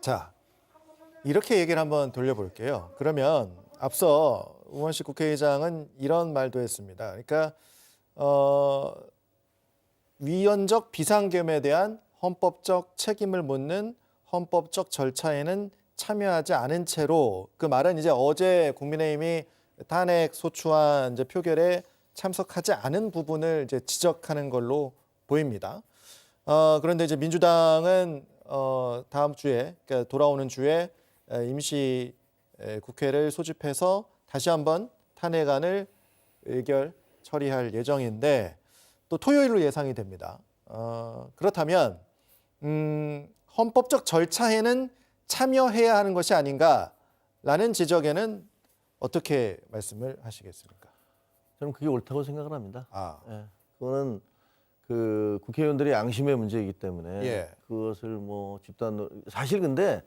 자, 이렇게 얘기를 한번 돌려볼게요. 그러면 앞서 우원식 국회의장은 이런 말도 했습니다. 그러니까 위헌적 비상계엄에 대한 헌법적 책임을 묻는 헌법적 절차에는 참여하지 않은 채로, 그 말은 이제 어제 국민의힘이 탄핵 소추안 이제 표결에 참석하지 않은 부분을 이제 지적하는 걸로 보입니다. 그런데 이제 민주당은 다음 주에, 그러니까 돌아오는 주에 임시 국회를 소집해서 다시 한번 탄핵안을 의결 처리할 예정인데 또 토요일로 예상이 됩니다. 그렇다면 헌법적 절차에는 참여해야 하는 것이 아닌가라는 지적에는 어떻게 말씀을 하시겠습니까? 저는 그게 옳다고 생각을 합니다. 아, 예, 그거는 그 국회의원들의 양심의 문제이기 때문에 예. 그것을 뭐 집단 사실 근데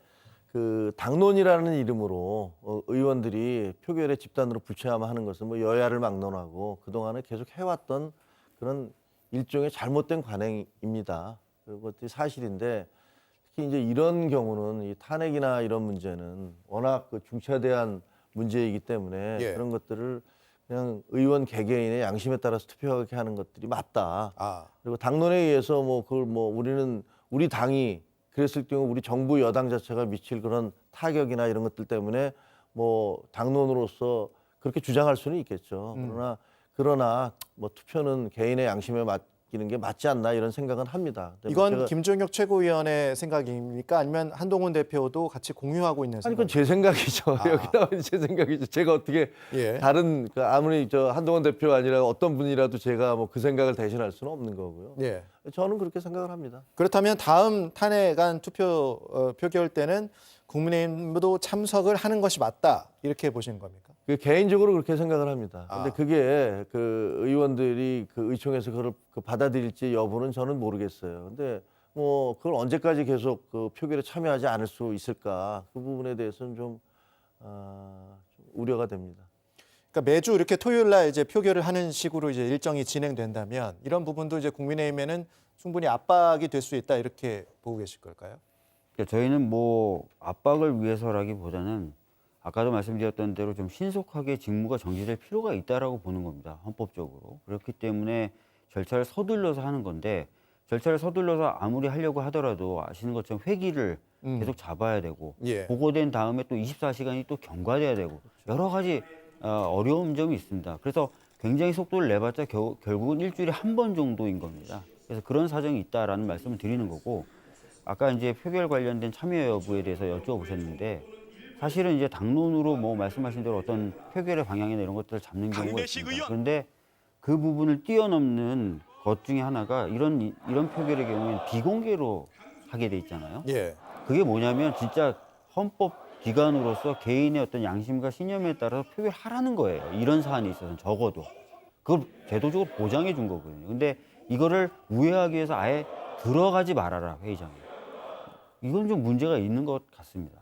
그 당론이라는 이름으로 의원들이 표결에 집단으로 불참하는 것은 뭐 여야를 막론하고 그동안에 계속 해왔던 그런 일종의 잘못된 관행입니다. 그것이 사실인데 특히 이제 이런 경우는 이 탄핵이나 이런 문제는 워낙 그 중차대한 문제이기 때문에 예. 그런 것들을 그냥 의원 개개인의 양심에 따라서 투표하게 하는 것들이 맞다. 아, 그리고 당론에 의해서 뭐 그걸 뭐 우리는 우리 당이 그랬을 경우 우리 정부 여당 자체가 미칠 그런 타격이나 이런 것들 때문에 뭐 당론으로서 그렇게 주장할 수는 있겠죠. 그러나 뭐 투표는 개인의 양심에 맡기는 게 맞지 않나 이런 생각은 합니다. 이건 제가, 김종혁 최고위원의 생각입니까? 아니면 한동훈 대표도 같이 공유하고 있는 아니 그건 생각입니까? 제 생각이죠. 아. 여기 나오는 제 생각이죠. 제가 어떻게 예. 다른 그 아무리 저 한동훈 대표가 아니라 어떤 분이라도 제가 뭐 그 생각을 대신할 수는 없는 거고요. 예. 저는 그렇게 생각을 합니다. 그렇다면 다음 탄핵안 표결 때는 국민의힘도 참석을 하는 것이 맞다, 이렇게 보시는 겁니까? 그 개인적으로 그렇게 생각을 합니다. 근데 아. 그게 그 의원들이 그 의총에서 그걸 그 받아들일지 여부는 저는 모르겠어요. 근데 뭐 그걸 언제까지 계속 그 표결에 참여하지 않을 수 있을까 그 부분에 대해서는 좀 우려가 됩니다. 그러니까 매주 이렇게 토요일 날 이제 표결을 하는 식으로 이제 일정이 진행된다면 이런 부분도 이제 국민의힘에는 충분히 압박이 될 수 있다, 이렇게 보고 계실 걸까요? 그러니까 저희는 뭐 압박을 위해서라기보다는 아까도 말씀드렸던 대로 좀 신속하게 직무가 정지될 필요가 있다라고 보는 겁니다. 헌법적으로. 그렇기 때문에 절차를 서둘러서 하는 건데 절차를 서둘러서 아무리 하려고 하더라도 아시는 것처럼 회기를 계속 잡아야 되고 예. 보고된 다음에 또 24시간이 또 경과돼야 되고 여러 가지 어려운 점이 있습니다. 그래서 굉장히 속도를 내봤자 결국은 일주일에 한 번 정도인 겁니다. 그래서 그런 사정이 있다라는 말씀을 드리는 거고 아까 이제 표결 관련된 참여 여부에 대해서 여쭤보셨는데 사실은 이제 당론으로 뭐 말씀하신 대로 어떤 표결의 방향이나 이런 것들을 잡는 경우가 있습니다. 그런데 그 부분을 뛰어넘는 것 중에 하나가 이런 표결의 경우에는 비공개로 하게 돼 있잖아요. 예. 그게 뭐냐면 진짜 헌법 기관으로서 개인의 어떤 양심과 신념에 따라서 표결하라는 거예요. 이런 사안에 있어서는 적어도. 그걸 제도적으로 보장해 준 거거든요. 근데 이거를 우회하기 위해서 아예 들어가지 말아라, 회의장에. 이건 좀 문제가 있는 것 같습니다.